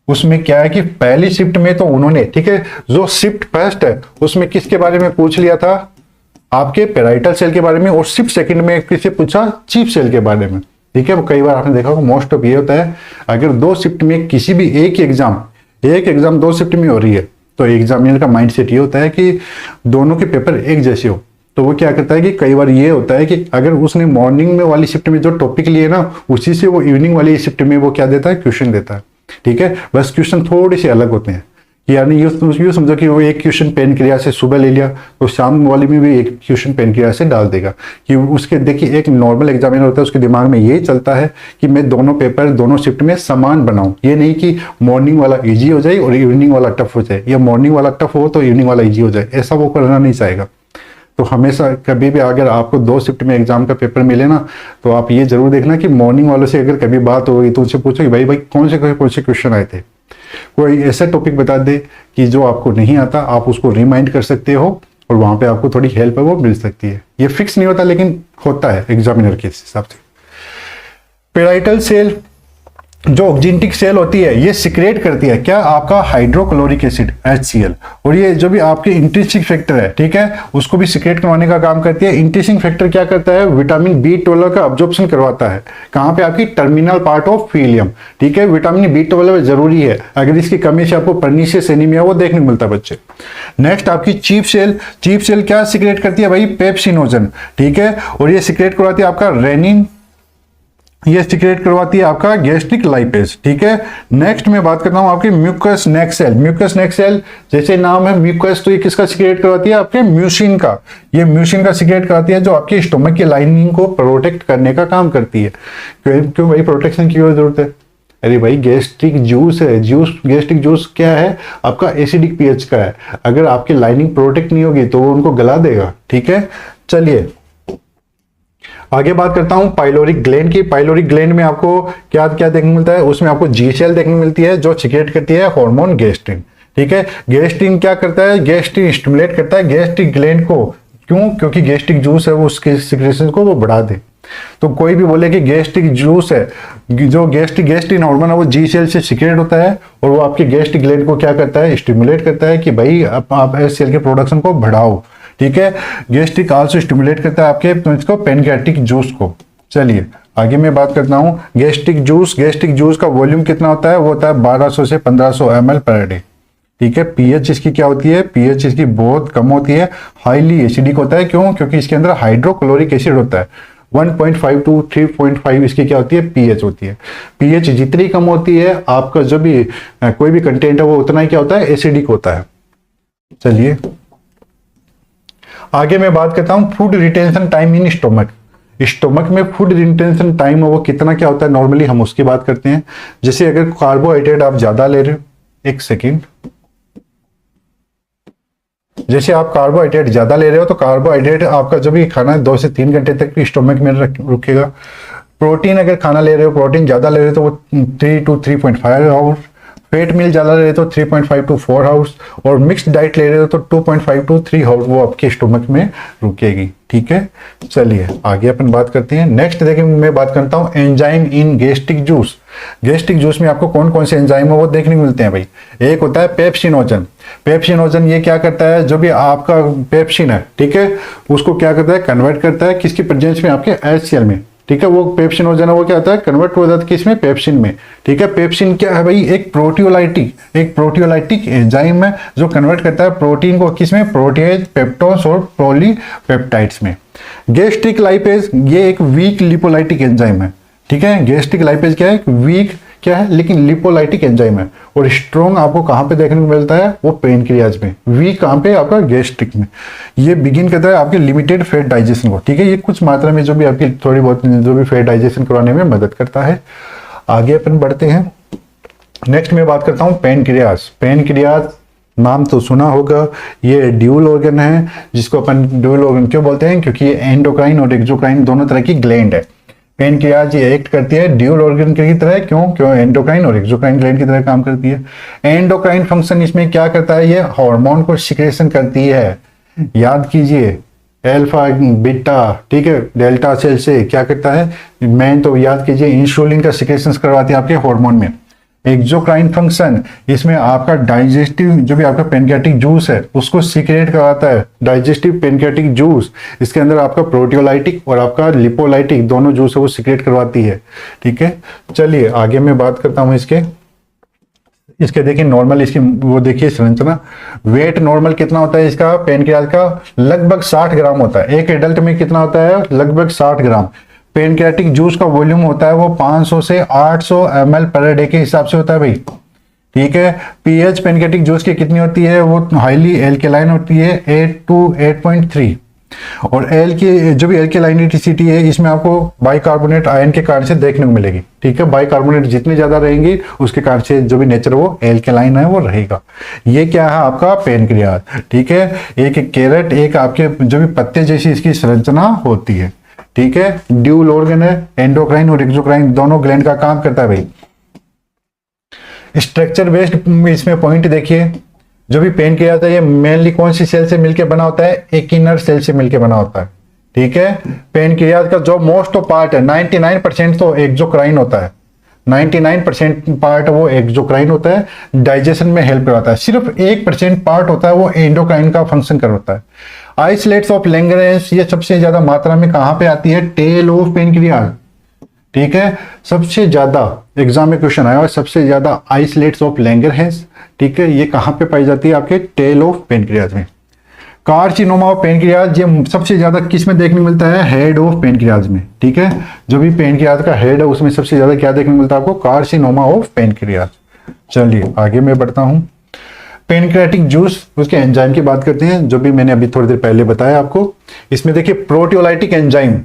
उसमें क्या है कि पहली शिफ्ट में तो उन्होंने, ठीक है, जो शिफ्ट फर्स्ट है उसमें किसके बारे में पूछ लिया था, आपके पेराइटल सेल के बारे में, और शिफ्ट सेकंड में किससे पूछा, चीफ सेल के बारे में। ठीक है, वो कई बार आपने देखा होगा, मोस्ट ऑफ ये होता है, अगर दो शिफ्ट में किसी भी एक एग्जाम दो शिफ्ट में हो रही है, तो एग्जामिनर का माइंड सेट ये होता है कि दोनों के पेपर एक जैसे हो। तो वो क्या करता है कि कई बार ये होता है कि अगर उसने मॉर्निंग में वाली शिफ्ट में जो टॉपिक लिए ना, उसी से वो इवनिंग वाली शिफ्ट में वो क्या देता है, क्वेश्चन देता है। ठीक है, बस क्वेश्चन थोड़े से अलग होते हैं, यानी यूँ समझो कि वो एक क्वेश्चन पेन क्रिया से सुबह ले लिया, तो शाम वाली में भी एक क्वेश्चन पेन क्रिया से डाल देगा। कि उसके देखिए एक नॉर्मल एग्जामिनर होता है, उसके दिमाग में ये चलता है कि मैं दोनों पेपर दोनों शिफ्ट में समान बनाऊं, ये नहीं कि मॉर्निंग वाला इजी हो जाए और इवनिंग वाला टफ हो जाए, या मॉर्निंग वाला टफ हो तो इवनिंग वाला ईजी हो जाए, ऐसा वो करना नहीं चाहेगा। तो हमेशा कभी भी अगर आपको दो शिफ्ट में एग्जाम का पेपर मिले ना, तो आप ये जरूर देखना कि मॉर्निंग वालों से अगर कभी बात होगी तो उनसे पूछो कि भाई कौन से क्वेश्चन आए थे, कोई ऐसा टॉपिक बता दे कि जो आपको नहीं आता, आप उसको रिमाइंड कर सकते हो और वहां पे आपको थोड़ी हेल्प है वो मिल सकती है। ये फिक्स नहीं होता लेकिन होता है एग्जामिनर के हिसाब से। पेराइटल सेल जो ऑक्जेंटिक सेल होती है ये सिक्रेट करती है क्या, आपका हाइड्रोक्लोरिक एसिड HCl, और ये जो भी आपके इंट्रिंसिक फैक्टर है, ठीक है, उसको भी सिक्रेट करवाने का काम करती है। इंट्रिंसिक फैक्टर क्या करता है, विटामिन B12 का अब्जॉर्प्शन करवाता है। कहां पे, आपकी टर्मिनल पार्ट ऑफ फीलियम, ठीक है। विटामिन B12 जरूरी है, अगर इसकी कमी से आपको पर्नीशियस एनीमिया वो देखने को मिलता है बच्चे। नेक्स्ट आपकी चीफ सेल क्या सिक्रेट करती है भाई, पेप्सिनोजन, ठीक है, और ये सिक्रेट करवाती है आपका रेनिन, ये सिक्रेट करवाती है आपका गैस्ट्रिक लाइपेज, ठीक है। नेक्स्ट मैं बात करता हूं आपकी म्यूकस नेक सेल। म्यूकस नेक सेल जैसे नाम है म्यूकस, तो ये किसका सिक्रेट करवाती है, आपके म्यूसिन का। ये म्यूसिन का सिक्रेट कराती है जो आपके स्टोमक की लाइनिंग को प्रोटेक्ट करने का काम करती है। क्यों भाई प्रोटेक्शन की जरूरत है, अरे भाई गैस्ट्रिक जूस है, गैस्ट्रिक जूस क्या है, आपका एसिडिक पीएच का है। अगर आपकी लाइनिंग प्रोटेक्ट नहीं होगी तो वो उनको गला देगा, ठीक है। चलिए आगे बात करता हूं पाइलोरिक ग्लैंड की। पाइलोरिक ग्लैंड में आपको क्या क्या देखने मिलता है, उसमें आपको जी सेल देखने मिलती है जो सिक्रेट करती है हार्मोन गैस्ट्रिन, ठीक है। गैस्ट्रिन क्या करता है, गैस्ट्रिन स्टिमुलेट करता है गैस्ट्रिक ग्लैंड को। क्यों, क्योंकि गैस्ट्रिक जूस है वो उसके सिक्रेशन को वो बढ़ा दे। तो कोई भी बोले कि गैस्ट्रिक जूस है, जो गैस्ट्रिन हार्मोन है वो जी सेल से सिक्रेट होता है और वो आपके गैस्ट्रिक ग्लैंड को क्या करता है, स्टिमुलेट करता है कि भाई आप HCl के प्रोडक्शन को बढ़ाओ, ठीक है। गैस्ट्रिक आल्सो स्टिमुलेट करता है आपके इसको पैनक्रियाटिक जूस को। चलिए आगे मैं बात करता हूं गैस्ट्रिक जूस का वॉल्यूम कितना होता है, वो होता है 1200 से 1500 ml पर डे, ठीक है। पीएच इसकी क्या होती है, पीएच इसकी बहुत कम होती है, हाईली एसिडिक होता है। क्यों, क्योंकि इसके अंदर हाइड्रोक्लोरिक एसिड होता है। 1.5 to 3.5 इसकी क्या होती है, पीएच होती है। पीएच जितनी कम होती है आपका जो भी कोई भी कंटेंट है वो उतना ही क्या होता है, एसिडिक होता है। चलिए आगे मैं बात करता हूं food retention time in stomach में फूड रिटेंशन टाइम वो कितना क्या होता है, नॉर्मली हम उसकी बात करते हैं। जैसे अगर कार्बोहाइड्रेट आप ज्यादा ले रहे हो, एक सेकेंड, जैसे आप कार्बोहाइड्रेट ज्यादा ले रहे हो तो कार्बोहाइड्रेट आपका जो भी खाना है 2 से 3 घंटे तक स्टोमक में रुकेगा। प्रोटीन अगर खाना ले रहे हो, प्रोटीन ज्यादा ले रहे हो तो वो 3 to 3.5 आवर्स, फेट मील ज्यादा ले रहे हो तो 3.5 to 4 आवर्स, और मिक्स्ड डाइट ले रहे हो तो 2.5 to 3 आवर्स वो आपके स्टोमक में रुकेगी, ठीक है। चलिए आगे अपन बात करते हैं। नेक्स्ट देखिए मैं बात करता हूं एंजाइम इन गैस्ट्रिक जूस में आपको कौन कौन से एंजाइम है वो देखने को मिलते हैं भाई। एक होता है पेप्सिनोजन, ये क्या करता है, जो भी आपका पेप्सिन है, ठीक है, उसको क्या करता है, कन्वर्ट करता है किसकी प्रेजेंस में, आपके HCl में, ठीक है। वो पेप्सिनोजन है वो क्या होता है, कन्वर्ट हो जाता है किसमें, पेप्सिन में, ठीक है। पेप्सिन क्या है भाई, एक प्रोटियोलाइटिक एंजाइम है जो कन्वर्ट करता है प्रोटीन को किसमें, प्रोटीज, पेप्टोन्स और पॉलीपेप्टाइड्स में। गैस्ट्रिक लाइपेज ये एक वीक लिपोलाइटिक एंजाइम है, ठीक है। गैस्ट्रिक लाइपेज क्या है, वीक क्या है लेकिन लिपोलाइटिक एंजाइम है, और स्ट्रॉन्ग आपको कहां पे देखने को मिलता है, वो पेनक्रियाज में। वीक कहां पे, आपका गैस्ट्रिक में। ये बिगिन करता है आपके लिमिटेड फैट डाइजेशन को, ठीक है। ये कुछ मात्रा में जो भी आपकी थोड़ी बहुत जो भी फैट डाइजेशन करवाने में मदद करता है। आगे अपन बढ़ते हैं। नेक्स्ट मैं बात करता हूं पेनक्रियाज नाम तो सुना होगा, ये ड्यूल ऑर्गन है, जिसको अपन ड्यूल ऑर्गन क्यों बोलते हैं, क्योंकि ये एंडोक्राइन और एक्सोक्राइन दोनों तरह की ग्लैंड है। पेनक्रियाज ये एक्ट करती है ड्यूल ऑर्गन की तरह, क्यों एंडोक्राइन और एक्सोक्राइन ग्लैंड की तरह काम करती है। एंडोक्राइन फंक्शन इसमें क्या करता है, ये हार्मोन को सिक्रेशन करती है। याद कीजिए अल्फा बीटा, ठीक है, डेल्टा सेल से क्या करता है, मेन तो याद कीजिए इंसुलिन का सिक्रेशन करवाती है आपके हार्मोन में। एक्सोक्राइन फंक्शन इसमें आपका डाइजेस्टिव जो भी आपका पेनक्रियाटिक जूस है उसको सीक्रेट करवाता है। डाइजेस्टिव पेनक्रियाटिक जूस इसके अंदर आपका प्रोटियोलाइटिक और आपका लिपोलाइटिक दोनों जूस है वो सीक्रेट करवाती है, ठीक है। चलिए आगे मैं बात करता हूं इसके देखिए नॉर्मल इसकी वो देखिए संरचना। वेट नॉर्मल कितना होता है इसका, पेनक्रियाज का लगभग 60 ग्राम होता है। एक एडल्ट में कितना होता है, लगभग 60 ग्राम। पेनक्रियाटिक जूस का वॉल्यूम होता है वो 500 से 800 ml पर डे के हिसाब से होता है भाई, ठीक है। पीएच पेनक्रियाटिक जूस की कितनी होती है, वो हाईली एल्केलाइन होती है 8 to 8.3, और एल की जो भी एल्केलाइनिटी है इसमें आपको बाइकार्बोनेट आयन के कारण से देखने को मिलेगी, ठीक है। बाइकार्बोनेट जितने ज्यादा रहेंगे उसके कारण से जो भी नेचर वो एल्केलाइन है वो रहेगा। ये क्या है आपका पेनक्रियाज, ठीक है। एक कैरेट, एक आपके जो भी पत्ते जैसी इसकी संरचना होती है, ठीक है। ड्यूल ऑर्गन है, एंडोक्राइन और एक्सोक्राइन दोनों ग्लैंड का काम करता है भाई। स्ट्रक्चर बेस्ड इसमें पॉइंट देखिए, जो भी पेनक्रियाज है ये मेनली कौन सी सेल से मिलकर बना होता है, एकिनर सेल से मिलकर बना होता है। ठीक है, पेनक्रियाज का जो मोस्ट ऑफ पार्ट है 99% तो एक्सोक्राइन होता है, 99% पार्ट वो एक्सोक्राइन होता है, डाइजेशन में हेल्प करवाता है। सिर्फ 1% पार्ट होता है वो एंडोक्राइन का फंक्शन करवाता है। आइसोलेट्स ऑफ लैंगरेंस ये सबसे ज्यादा मात्रा में कहां पे आती है, टेल ऑफ पेनक्रियाज। ठीक है, सबसे ज्यादा एग्जाम में क्वेश्चन आया है, सबसे ज्यादा आइसोलेट्स ऑफ लैंगरहेंस। ठीक है, ये कहां पे पाई जाती है, आपके टेल ऑफ पेनक्रियाज में। कार्सिनोमा ऑफ पेनक्रियाज ये सबसे ज्यादा किस में देखने को मिलता है, हेड ऑफ पेनक्रियाज में। ठीक है, जो भी पेनक्रियाज का हेड है उसमें सबसे ज्यादा क्या देखने को मिलता है आपको, कार्सिनोमा ऑफ पेनक्रियाज। चलिए आगे मैं बढ़ता हूं। पेनक्रियाटिक जूस, उसके एंजाइम की बात करते हैं, जो भी मैंने अभी थोड़ी देर पहले बताया आपको। इसमें देखिए प्रोटियोलाइटिक एंजाइम,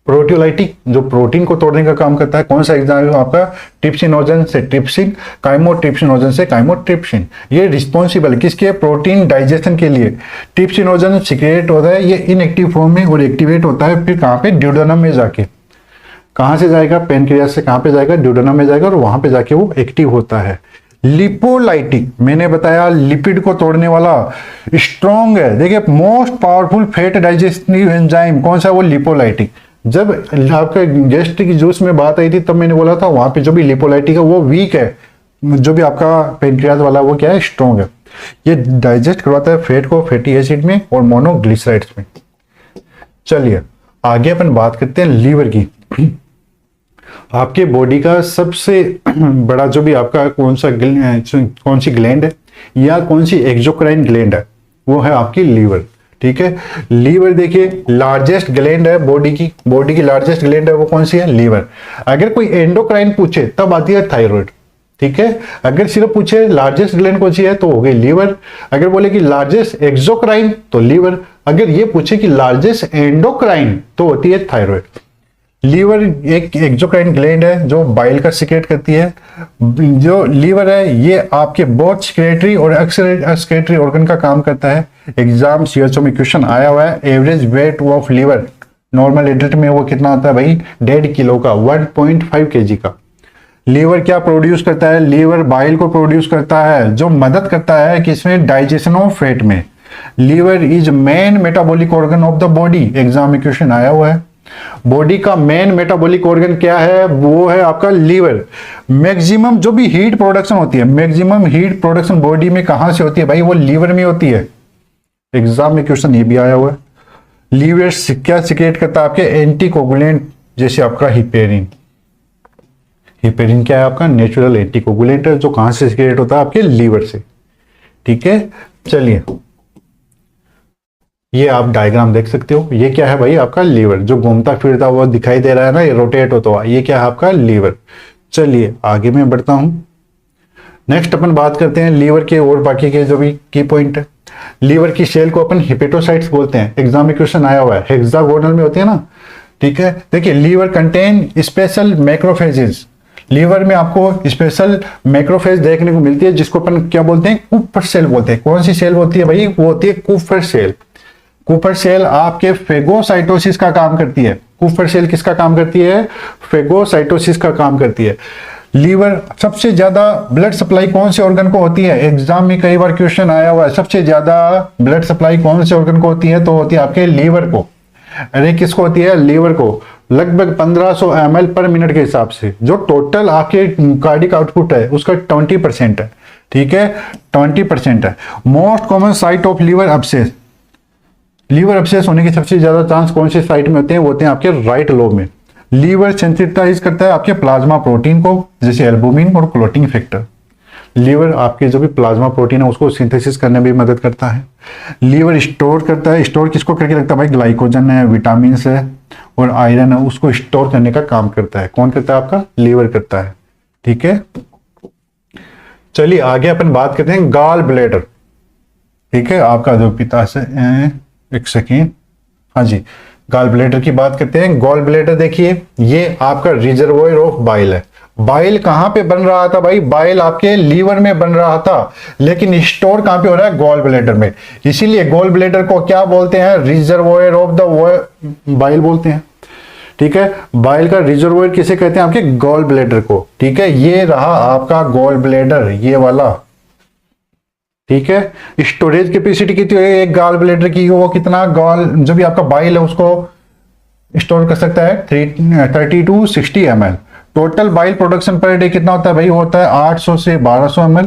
प्रोटियोलाइटिक जो प्रोटीन को तोड़ने का काम करता है, कौन सा एग्जाम आपका, ट्रिप्सिनोजन से ट्रिप्सिन, काइमोट्रिप्सिनोजन से काइमोट्रिप्सिन। ये रिस्पॉन्सिबल किसके, प्रोटीन डाइजेशन के लिए। ट्रिप्सिनोजन सिक्रेट होता है ये इनएक्टिव फॉर्म में और एक्टिवेट होता है फिर कहाँ पे, ड्यूडेनम में जाके। कहाँ से जाएगा, पेनक्रियाज से कहाँ पे जाएगा, ड्यूडेनम में जाएगा और वहां पे जाके वो एक्टिव होता है। लिपोलाइटिक मैंने बताया लिपिड को तोड़ने वाला, स्ट्रॉन्ग है। देखिए most powerful fat digestive enzyme कौन सा, वो लिपोलाइटिक। जब आपका गैस्ट्रिक जूस में बात आई थी तब मैंने बोला था वहां पे जो भी लिपोलाइटिक है वो वीक है, जो भी आपका पेनक्रियाज वाला वो क्या है, स्ट्रॉन्ग है। ये डाइजेस्ट करवाता है फैट को फैटी एसिड में और मोनोग्लिसराइड्स में। चलिए आगे अपन बात करते हैं लीवर की। आपके बॉडी का सबसे बड़ा जो भी आपका कौन सी ग्लैंड है या कौन सी एक्सोक्राइन ग्लैंड है, वो है आपकी लीवर। ठीक है, लीवर देखिए लार्जेस्ट ग्लैंड है बॉडी की लार्जेस्ट ग्लैंड है वो कौन सी है, लीवर। अगर कोई एंडोक्राइन पूछे तब आती है थायराइड। ठीक है, अगर सिर्फ पूछे लार्जेस्ट ग्लैंड कौन सी है तो हो गई लीवर। अगर बोले कि लार्जेस्ट एक्सोक्राइन तो लीवर। अगर ये पूछे कि लार्जेस्ट एंडोक्राइन तो होती है थायराइड। लीवर एक एक्सोक्राइन ग्लैंड है जो बाइल का सिक्रेट करती है। जो लीवर है ये आपके बोथ सिक्रेटरी और एक्सक्रेटरी ऑर्गन का काम करता है। एग्जाम सीएचओ में क्वेश्चन आया हुआ है, average weight of liver normal adult में वो कितना आता है भाई, 1.5 किलो का, 1.5 kg का। लीवर क्या प्रोड्यूस करता है, लीवर बाइल को प्रोड्यूस करता है जो मदद करता है किसमें, डाइजेशन ऑफ फैट में। Liver is main metabolic organ of the body, exam में क्वेश्चन आया हुआ है। बॉडी का मेन मेटाबॉलिक ऑर्गन क्या है, वो है आपका लीवर। मैक्सिमम जो भी हीट प्रोडक्शन होती है, मैक्सिमम हीट प्रोडक्शन बॉडी में कहां से होती है भाई, वो लीवर में होती है। एग्जाम में क्वेश्चन ये भी आया हुआ है। लीवर क्या सिक्रेट करता है आपके, एंटीकोगुलेंट, जैसे आपका हिपेरिन। हिपेरिन क्या है आपका, नेचुरल एंटीकोगुलेंट है जो कहां से सिक्रेट होता है, आपके लीवर से। ठीक है, चलिए ये आप डायग्राम देख सकते हो, ये क्या है भाई आपका लीवर, जो घूमता फिरता हुआ दिखाई दे रहा है ना, ये रोटेट होता हुआ, ये क्या है आपका लीवर। चलिए आगे मैं बढ़ता हूं। नेक्स्ट अपन बात करते हैं लीवर के और बाकी के जो भी की पॉइंट है। लीवर की सेल को अपन हिपेटोसाइट्स बोलते हैं, एग्जाम में क्वेश्चन आया हुआ है, हेक्सागोनल में होती है ना। ठीक है, देखिए liver contain special macrophages. Liver में आपको स्पेशल मैक्रोफेज देखने को मिलती है जिसको अपन क्या बोलते हैं, कूपर सेल बोलते हैं। कौन सी सेल होती है भाई, वो होती है कूपर सेल। कूपर सेल आपके फेगोसाइटोसिस का काम करती है। कूपर सेल किसका काम करती है, फेगोसाइटोसिस का काम करती है। लीवर सबसे ज्यादा ब्लड सप्लाई कौन से ऑर्गन को होती है, एग्जाम में कई बार क्वेश्चन आया हुआ है, सबसे ज्यादा ब्लड सप्लाई कौन से ऑर्गन को होती है, तो होती है आपके लीवर को। अरे किसको होती है, लीवर को। लगभग 1500 ml पर मिनट के हिसाब से जो टोटल आपके कार्डिक आउटपुट है उसका 20% है। ठीक है, 20% है। Most common site of liver abscess, liver abscess होने की सबसे ज्यादा चांस कौन से साइट में होते हैं, वो होते हैं आपके राइट लोब में। लीवर सेंसिटाइज करता है आपके प्लाज्मा प्रोटीन को, जैसे एल्बुमिन और क्लोटिंग फैक्टर। लीवर आपके जो भी प्लाज्मा प्रोटीन है उसको सिंथेसिस करने में भी मदद करता है। लीवर स्टोर करता है, स्टोर किसको करके रखता है भाई, ग्लाइकोजन है, विटामिन है और आयरन है, उसको स्टोर करने का काम करता है। कौन करता है, आपका लीवर करता है। ठीक है, चलिए आगे अपन बात करते हैं गॉल ब्लैडर। ठीक है, आपका जो पिता से एक सेकेंड, हाँ जी, गॉल ब्लैडर की बात करते हैं। गॉल ब्लैडर देखिए ये आपका रिजर्वोयर ऑफ बाइल है। बाइल कहां पे बन रहा था भाई, बाइल आपके लीवर में बन रहा था, लेकिन स्टोर कहां पे हो रहा है, गॉल ब्लैडर में। इसीलिए गॉल ब्लैडर को क्या बोलते हैं, रिजर्वोयर ऑफ द बाइल बोलते हैं। ठीक है। बाइल का रिजर्वोयर किसे कहते हैं? आपके गॉल ब्लैडर को, ठीक है। ये रहा आपका गॉल ब्लैडर, ये वाला, ठीक है। स्टोरेज कैपेसिटी कितनी है एक गॉल ब्लैडर की? वो कितना गॉल जो भी आपका बाइल है उसको स्टोर कर सकता है? 30 to 60 ml। Total bile production per day कितना होता है भाई? वो होता है 800 से 1200 ml।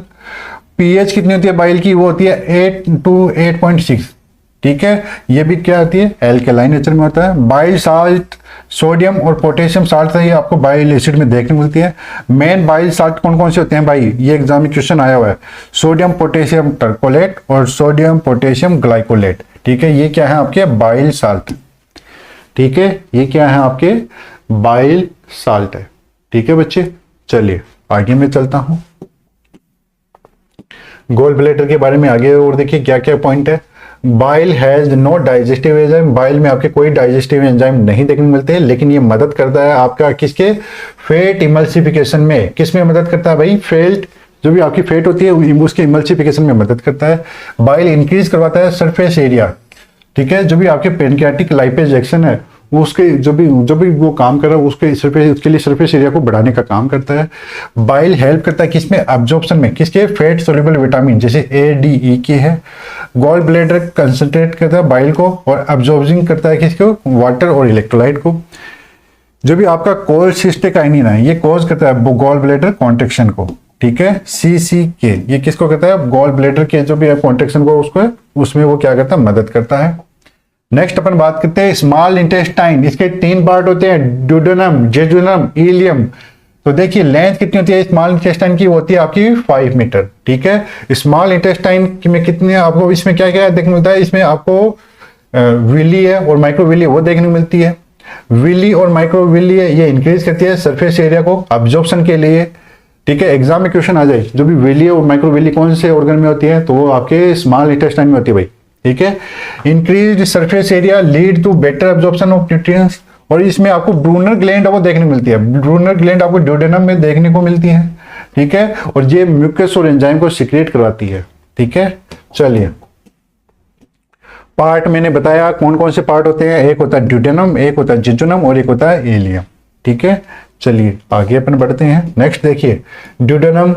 पीएच कितनी होती है बाइल की? वो होती है 8 to 8.6, ठीक है। ये भी क्या होती है? एल्केलाइन नेचर में होता है। बाइल साल्ट, सोडियम और पोटेशियम साल्ट ही आपको बाइल एसिड में देखने को मिलती है। मेन बाइल साल्ट कौन कौन से होते हैं भाई? ये एग्जाम में क्वेश्चन आया हुआ है, सोडियम पोटेशियम टर्कोलेट और सोडियम पोटेशियम ग्लाइकोलेट, ठीक है। ये क्या है? आपके बाइल साल्ट, ठीक है। ये क्या है? आपके बाइल साल्ट है, ठीक है बच्चे। चलिए आगे मैं चलता हूं गॉल ब्लैडर के बारे में आगे, और देखिए क्या क्या पॉइंट है। Bile has no digestive enzyme. Bile में आपके कोई डाइजेस्टिव एंजाइम नहीं देखने को मिलते हैं, लेकिन ये मदद करता है आपका किसके? फैट इमल्सिफिकेशन में। किस में मदद करता है भाई? फैट, जो भी आपकी फैट होती है उसके इमल्सिफिकेशन में मदद करता है। बाइल इंक्रीज करवाता है सरफेस एरिया, ठीक है। जो भी आपके पेनक्रियाटिक लाइपेज एक्शन है उसके जो भी वो काम कर रहा है उसके लिए सरफेस एरिया को बढ़ाने का काम करता है। बाइल हेल्प करता है किसमें? एब्जॉर्प्शन में। किसके? फैट सोल्यूबल विटामिन जैसे ए, डी, ई के है। गॉल ब्लैडर कंसंट्रेट करता है बाइल को और एब्जॉर्बिंग करता है किसको? वाटर और इलेक्ट्रोलाइट को। जो भी आपका कोलसिस्टेकाइनिन है ये कॉज करता है गॉल ब्लैडर कॉन्ट्रैक्शन को, ठीक है। CCK ये किसको कहता है? गॉल ब्लैडर के जो भी कॉन्ट्रैक्शन को उसको उसमें वो क्या करता है? मदद करता है। नेक्स्ट अपन बात करते हैं स्मॉल इंटेस्टाइन। इसके 3 पार्ट होते हैं, ड्यूडेनम, जेजुनम, इलियम। तो देखिए लेंथ कितनी होती है स्मॉल इंटेस्टाइन की? होती है आपकी 5 मीटर, ठीक है। स्मॉल इंटेस्टाइन में कितने आपको इसमें क्या क्या देखने मिलता है? इसमें आपको विली है और माइक्रोविली वो देखने को मिलती है। विली और माइक्रोविली है ये इंक्रीज करती है सरफेस एरिया को अब्जॉर्प्शन के लिए, ठीक है। एग्जाम में क्वेश्चन आ जाए जो भी विली और माइक्रोविली कौन से ऑर्गन में होती है? तो वो आपके स्मॉल इंटेस्टाइन में होती है भाई, ठीक है। Increase surface area lead to better absorption of nutrients. और इसमें आपको ब्रूनर ग्लैंड वो देखने को मिलती है। ब्रूनर ग्लैंड आपको ड्यूडेनम में देखने को मिलती है, ठीक है। और ये म्यूकस और एंजाइम को सिक्रेट करवाती है, ठीक है। चलिए पार्ट मैंने बताया कौन कौन से पार्ट होते हैं। एक होता है ड्यूडेनम, एक होता है जेजुनम और एक होता है इलियम, ठीक है। चलिए आगे अपन बढ़ते हैं। नेक्स्ट देखिए duodenum,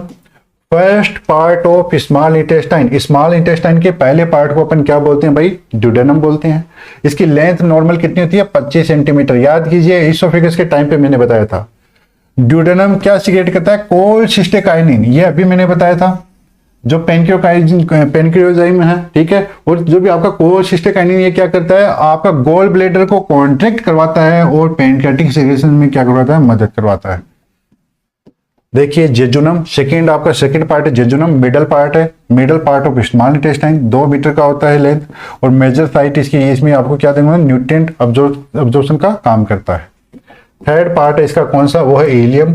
first part of small intestine. Small intestine के पहले पार्ट को अपन क्या बोलते हैं भाई? ड्यूडेनम बोलते हैं। इसकी लेंथ नॉर्मल कितनी होती है? 25 सेंटीमीटर। याद कीजिए इसोफेगस के टाइम पे मैंने बताया था। ड्यूडेनम क्या सिक्रेट करता है? कोलसिस्टेकाइनिन, ये अभी मैंने बताया था, जो पेनक्रियोजाइम है, ठीक है। और जो भी आपका कोलसिस्टेकाइनिन ये क्या करता है? आपका गॉल ब्लैडर को कॉन्ट्रैक्ट करवाता है और पेनक्रियाटिक सेक्रेशन में क्या करवाता है? मदद करवाता है। देखिए जेजुनम, सेकंड आपका सेकंड पार्ट है जेजुनम। मिडल पार्ट है, middle part of small intestine, 2 metre का होता है लेंथ। और मेजर साइट इसकी, इसमें आपको क्या देंगे? न्यूट्रिएंट अब्जॉर्प्शन का काम करता है। थर्ड पार्ट है इसका कौन सा? वो है इलियम,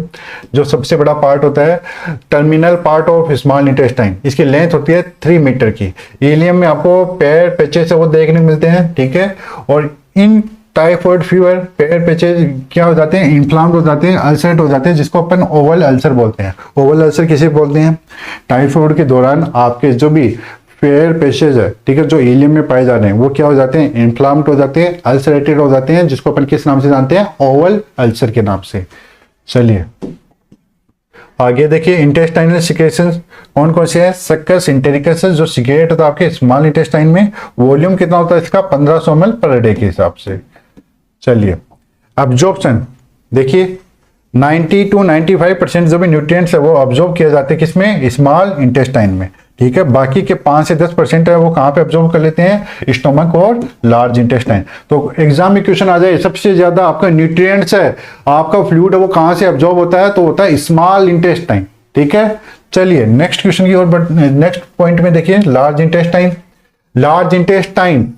जो सबसे बड़ा पार्ट होता है, terminal part of small intestine. इसकी लेंथ होती है 3 मीटर की। इलियम में आपको पैर पेचेस वो देखने को मिलते हैं, ठीक है। और इन टाइफाइड फीवर पैर पेचेस क्या हो जाते हैं? इन्फ्लाम्ड हो जाते हैं, अल्सरेट हो जाते हैं, जिसको अपन ओवल अल्सर बोलते हैं। ओवल अल्सर किसे बोलते हैं? टाइफाइड के दौरान आपके जो भी पैर पेचेस है, ठीक है, जो इलियम में पाए जा रहे हैं वो क्या हो जाते हैं? इन्फ्लाम्ड हो जाते हैं, अल्सरेटेड हो जाते हैं, जिसको अपन किस नाम से जानते हैं? ओवल अल्सर के नाम से। चलिए आगे देखिए इंटेस्टाइनल सिक्रेशंस कौन कौन से हैं? सक्कस, इंटेरिकस, जो सिक्रेट होता है आपके स्मॉल इंटेस्टाइन में। वॉल्यूम कितना होता है इसका? 1500 ml पर डे के हिसाब से। चलिए अब्जॉर्प्शन देखिए 90 to 95% जो भी न्यूट्रिएंट्स है वो अब्जॉर्ब किया जाते हैं किसमें? स्मॉल इंटेस्टाइन में, ठीक है। बाकी के 5 से 10% है वो कहाँ पे अब्जॉर्ब कर लेते हैं? स्टोमक और लार्ज इंटेस्टाइन। तो एग्जाम में क्वेश्चन आ जाए सबसे ज्यादा आपका न्यूट्रिएंट्स है, आपका फ्लूइड है वो कहाँ से अब्जॉर्ब होता है? तो होता है स्मॉल इंटेस्टाइन, ठीक है। चलिए नेक्स्ट क्वेश्चन की ओर नेक्स्ट पॉइंट में देखिए लार्ज इंटेस्टाइन। लार्ज इंटेस्टाइन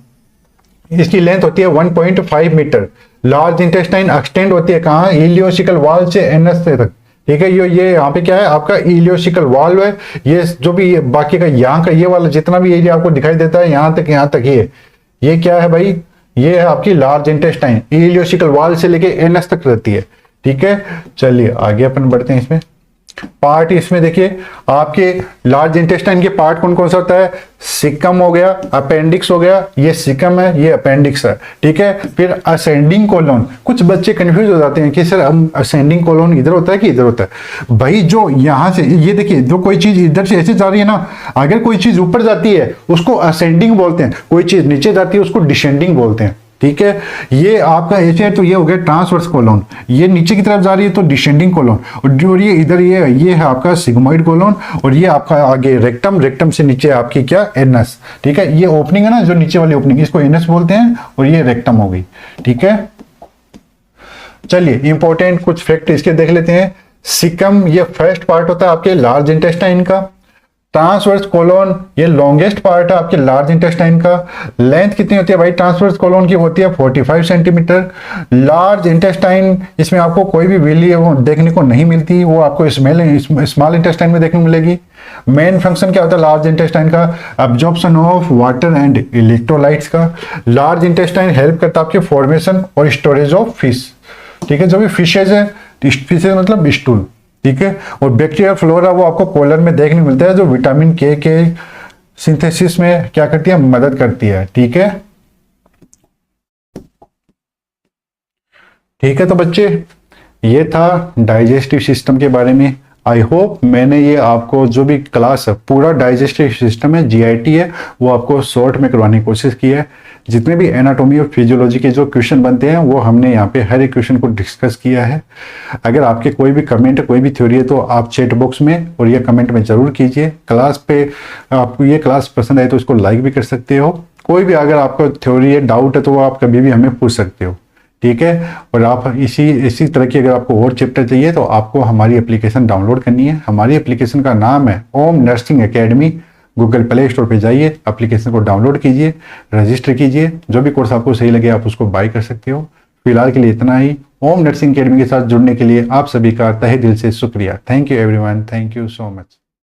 इसकी लेंथ होती है 1.5 मीटर। लार्ज इंटेस्टाइन एक्सटेंड होती है कहाँ? इलियोसिकल वाल्व से एनस तक, ठीक है। ये यहाँ पे क्या है? आपका इलियोसिकल वाल्व है। ये जो भी बाकी का यहाँ का ये वाला जितना भी एरिया आपको दिखाई देता है यहाँ तक ये क्या है भाई? ये है आपकी लार्ज इंटेस्टाइन, इलियोसिकल वाल्व से लेके एनस तक रहती है, ठीक है। चलिए आगे अपन बढ़ते हैं इसमें। पार्ट इसमें देखिए आपके लार्ज इंटेस्टाइन के पार्ट कौन कौन सा होता है, सिकम हो गया, अपेंडिक्स हो गया, ये सिकम है, ये अपेंडिक्स है, ठीक है। फिर असेंडिंग कोलोन, कुछ बच्चे कंफ्यूज हो जाते हैं कि सर हम असेंडिंग कोलोन इधर होता है कि इधर होता है। भाई जो यहां से ये देखिए, जो कोई चीज इधर से ऐसे जा रही है ना, अगर कोई चीज ऊपर जाती है उसको असेंडिंग बोलते हैं, कोई चीज नीचे जाती है उसको डिसेंडिंग बोलते हैं, ठीक है। ये आपका ऐसे है तो ये हो गया ट्रांसवर्स कोलोन, ये नीचे की तरफ जा रही है तो डिसेंडिंग कोलोन, और ये इधर ये है आपका सिग्मोइड कोलोन, और ये आपका आगे रेक्टम, रेक्टम से नीचे आपकी क्या एनस, ठीक है। ये ओपनिंग है ना, जो नीचे वाली ओपनिंग, इसको एनस बोलते हैं, और ये रेक्टम हो गई, ठीक है। चलिए इंपॉर्टेंट कुछ फैक्ट इसके देख लेते हैं। सिकम ये फर्स्ट पार्ट होता है आपके लार्ज इंटेस्टाइन का। ट्रांसवर्स कोलोन ये लॉन्गेस्ट पार्ट है आपके लार्ज इंटेस्टाइन का। लेंथ कितनी होती है भाई ट्रांसवर्स कोलोन की, होती है 45 सेंटीमीटर। लार्ज इंटेस्टाइन, इसमें आपको कोई भी वैली देखने को नहीं मिलती, वो आपको स्मॉल इंटेस्टाइन में देखने को मिलेगी। मेन फंक्शन क्या होता है लार्ज इंटेस्टाइन का, absorption of water and electrolytes का। लार्ज इंटेस्टाइन हेल्प करता है आपके फॉर्मेशन और स्टोरेज ऑफ फिश, ठीक है। जो भी फिशेज है, फिशेज मतलब स्टूल, ठीक है। और बैक्टीरिया फ्लोरा वो आपको कोलन में देखने को मिलता है, जो विटामिन के सिंथेसिस में क्या करती है, मदद करती है, ठीक है। ठीक है, तो बच्चे ये था डाइजेस्टिव सिस्टम के बारे में। आई होप मैंने ये आपको जो भी क्लास है, पूरा डाइजेस्टिव सिस्टम है, जीआईटी है, वो आपको शॉर्ट में करवाने की कोशिश की है। जितने भी एनाटॉमी और फिजियोलॉजी के जो क्वेश्चन बनते हैं वो हमने यहाँ पे हर एक क्वेश्चन को डिस्कस किया है। अगर आपके कोई भी कमेंट, कोई भी थ्योरी है तो आप चैट बॉक्स में और ये कमेंट में जरूर कीजिए। क्लास पे आपको ये क्लास पसंद आए तो इसको लाइक भी कर सकते हो। कोई भी अगर आपको थ्योरी है, डाउट है, तो वो आप कभी भी हमें पूछ सकते हो, ठीक है। और आप इसी तरह की अगर आपको और चैप्टर चाहिए तो आपको हमारी एप्लीकेशन डाउनलोड करनी है। हमारी एप्लीकेशन का नाम है Om nursing academy. Google Play Store पे जाइए, एप्लीकेशन को डाउनलोड कीजिए, रजिस्टर कीजिए। जो भी कोर्स आपको सही लगे आप उसको बाय कर सकते हो। फिलहाल के लिए इतना ही। ओम नर्सिंग एकेडमी के साथ जुड़ने के लिए आप सभी का तहे दिल से शुक्रिया। Thank you everyone, thank you so much.